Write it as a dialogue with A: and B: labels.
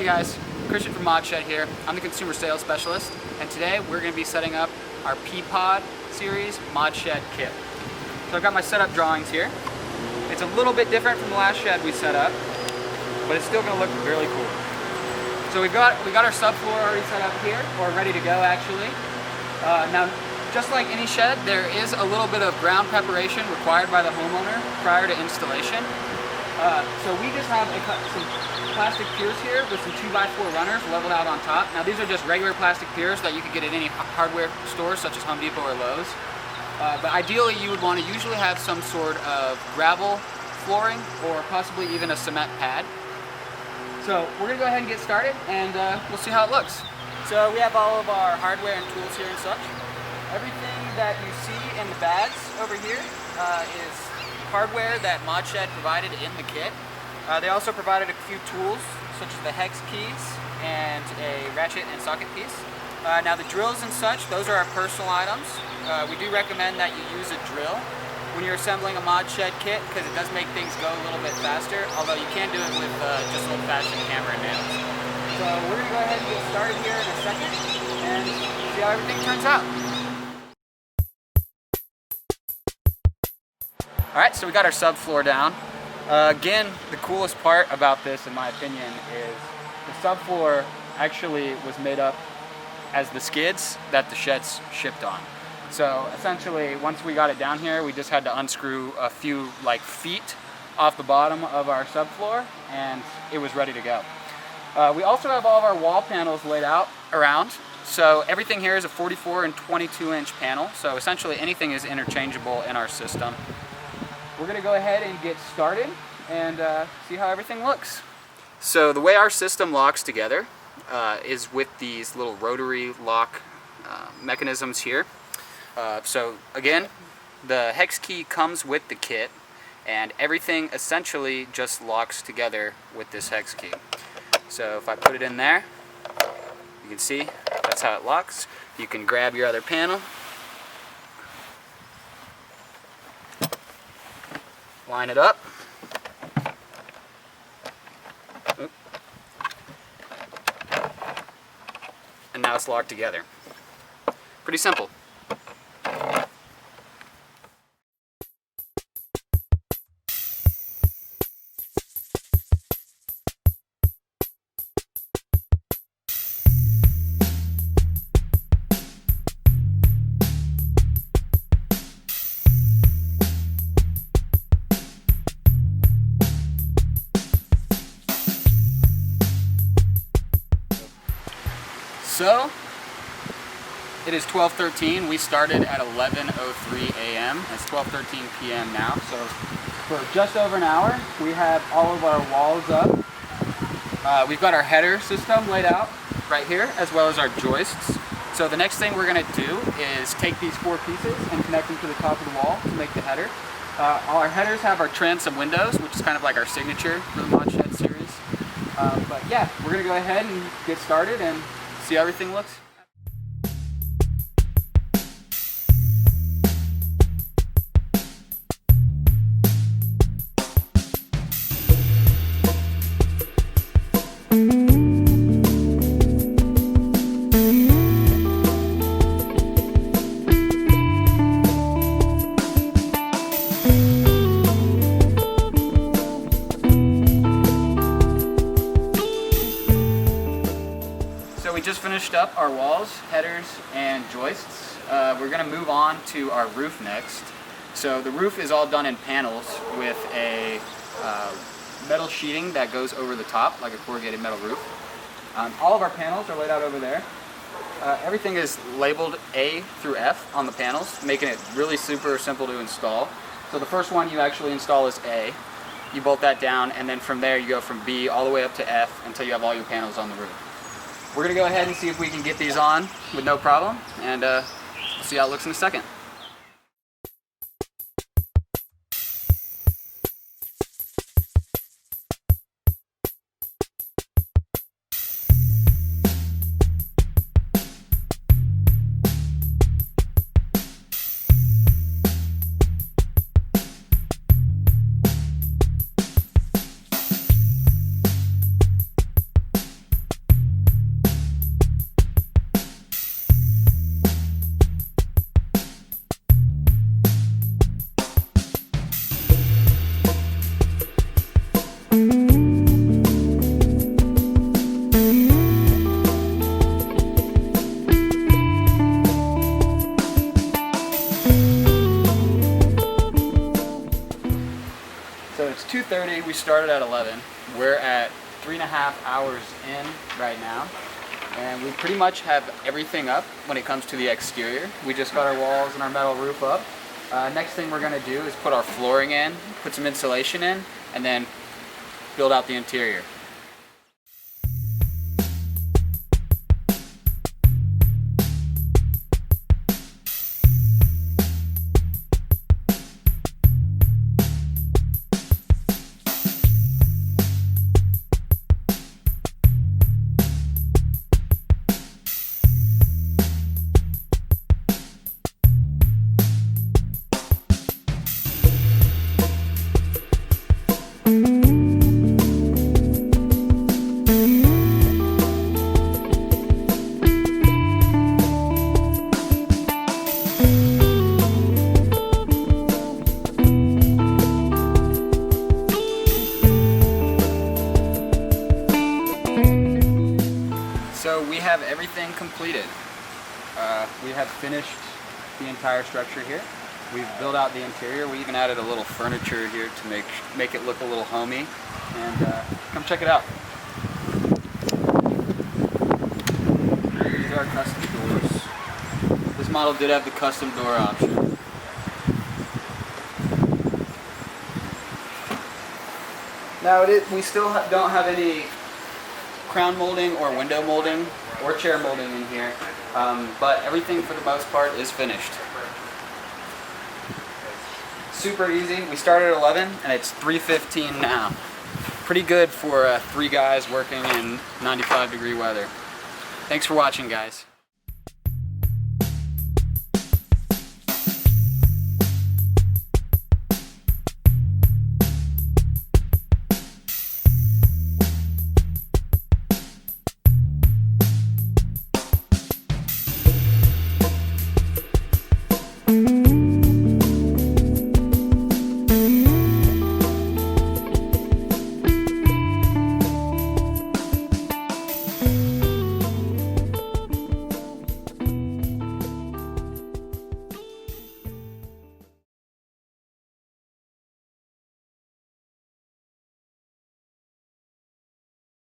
A: Hey guys, Christian from Modshed here. I'm the consumer sales specialist, and today we're going to be setting up our PeaPod series Modshed Kit. So I've got my setup drawings here. It's a little bit different from the last shed we set up, but it's still going to look really cool. So we got our subfloor already set up here, or ready to go actually. Now, just like any shed, there is a little bit of ground preparation required by the homeowner prior to installation. So we just have some plastic piers here with some 2x4 runners leveled out on top. Now these are just regular plastic piers that you could get at any hardware stores such as Home Depot or Lowe's. But ideally you would want to usually have some sort of gravel flooring or possibly even a cement pad. So we're going to go ahead and get started, and we'll see how it looks. So we have all of our hardware and tools here and such. Everything that you see in the bags over here is hardware that Modshed provided in the kit. They also provided a few tools such as the hex keys and a ratchet and socket piece. Now the drills and such, those are our personal items. We do recommend that you use a drill when you're assembling a Modshed kit because it does make things go a little bit faster, although you can do it with just old-fashioned hammer and nails. So we're going to go ahead and get started here in a second and see how everything turns out. Alright, so we got our subfloor down. Again, the coolest part about this, in my opinion, is the subfloor actually was made up as the skids that the shed's shipped on. So essentially, once we got it down here, we just had to unscrew a few feet off the bottom of our subfloor, and it was ready to go. We also have all of our wall panels laid out around. So everything here is a 44 and 22 inch panel. So essentially anything is interchangeable in our system. We're going to go ahead and get started and see how everything looks. So the way our system locks together is with these little rotary lock mechanisms here. So again, the hex key comes with the kit, and everything essentially just locks together with this hex key. So if I put it in there, you can see that's how it locks. You can grab your other panel, line it up, and now it's locked together. Pretty simple. So, it is 12:13. We started at 11:03 a.m. It's 12:13 p.m. now. So, for just over an hour, we have all of our walls up. We've got our header system laid out right here, as well as our joists. So the next thing we're going to do is take these four pieces and connect them to the top of the wall to make the header. All our headers have our transom windows, which is kind of like our signature for the Modshed series. But yeah, we're going to go ahead and get started and see how everything looks. We just finished up our walls, headers, and joists. We're going to move on to our roof next. So the roof is all done in panels with a metal sheeting that goes over the top, like a corrugated metal roof. All of our panels are laid out over there. Everything is labeled A through F on the panels, making it really super simple to install. So the first one you actually install is A. You bolt that down, and then from there you go from B all the way up to F until you have all your panels on the roof. We're going to go ahead and see if we can get these on with no problem, and we'll see how it looks in a second. So it's 2:30, we started at 11. We're at 3.5 hours in right now. And we pretty much have everything up when it comes to the exterior. We just got our walls and our metal roof up. Next thing we're gonna do is put our flooring in, put some insulation in, and then build out the interior. So we have everything completed. We have finished the entire structure here. We've built out the interior. We even added a little furniture here to make it look a little homey. And come check it out. These are custom doors. This model did have the custom door option. Now we still don't have any crown molding or window molding or chair molding in here, but everything for the most part is finished. Super easy. We started at 11 and it's 3:15 now. Pretty good for 3 guys working in 95-degree weather. Thanks for watching, guys.